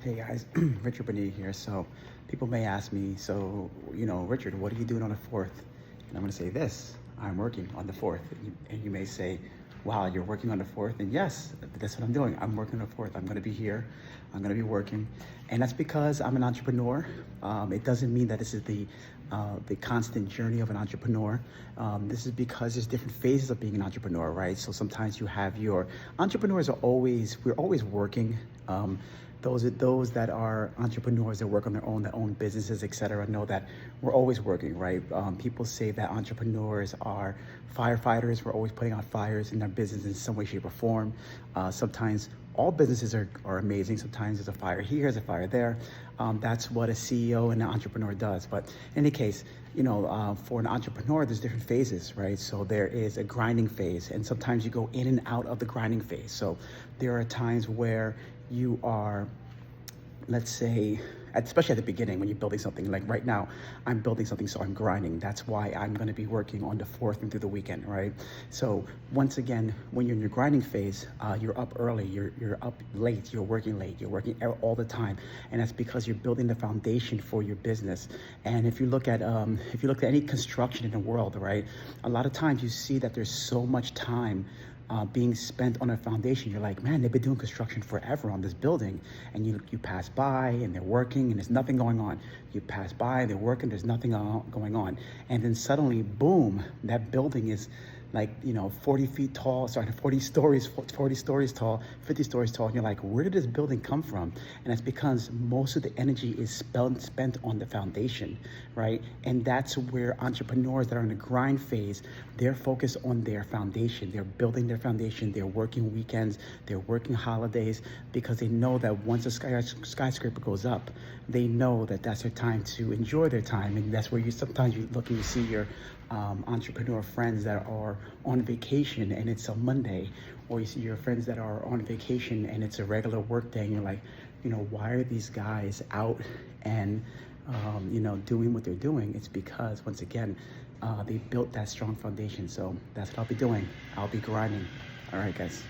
Hey guys, Richard Benet here. So people may ask me, Richard, what are you doing on the 4th? And I'm going to say this, I'm working on the 4th. And you may say, wow, you're working on the 4th? And yes, that's what I'm doing. I'm working on the 4th. I'm going to be here. I'm going to be working. And that's because I'm an entrepreneur. It doesn't mean that this is the constant journey of an entrepreneur. This is because there's different phases of being an entrepreneur, right? So sometimes you have we're always working. Those that are entrepreneurs that work on their own, that own businesses, etc., know that we're always working, right? People say that entrepreneurs are firefighters. We're always putting out fires in their business in some way, shape, or form. Sometimes all businesses are amazing. Sometimes there's a fire here, there's a fire there. That's what a CEO and an entrepreneur does. But in any case, for an entrepreneur, there's different phases, right? So there is a grinding phase, and sometimes you go in and out of the grinding phase. So there are times where you are, let's say, especially at the beginning when you're building something. Like right now, I'm building something, so I'm grinding. That's why I'm going to be working on the 4th and through the weekend, right? So once again, when you're in your grinding phase, you're up early, you're up late, you're working late, you're working all the time, and that's because you're building the foundation for your business. And if you look at any construction in the world, right, a lot of times you see that there's so much time being spent on a foundation. You're like, man, they've been doing construction forever on this building. And you pass by and they're working and there's nothing going on. You pass by, they're working, there's nothing going on. And then suddenly, boom, that building is like, 40 feet tall, 40 stories tall, 50 stories tall. And you're like, where did this building come from? And it's because most of the energy is spent on the foundation, right? And that's where entrepreneurs that are in the grind phase, they're focused on their foundation. They're building their foundation. They're working weekends. They're working holidays because they know that once a skyscraper goes up, they know that that's their time to enjoy their time. And that's where sometimes you look and you see your entrepreneur friends that are on vacation and it's a Monday, or you see your friends that are on vacation and it's a regular work day, and you're like, why are these guys out and doing what they're doing? It's because, once again, they built that strong foundation. So that's what I'll be doing. I'll be grinding. All right, guys.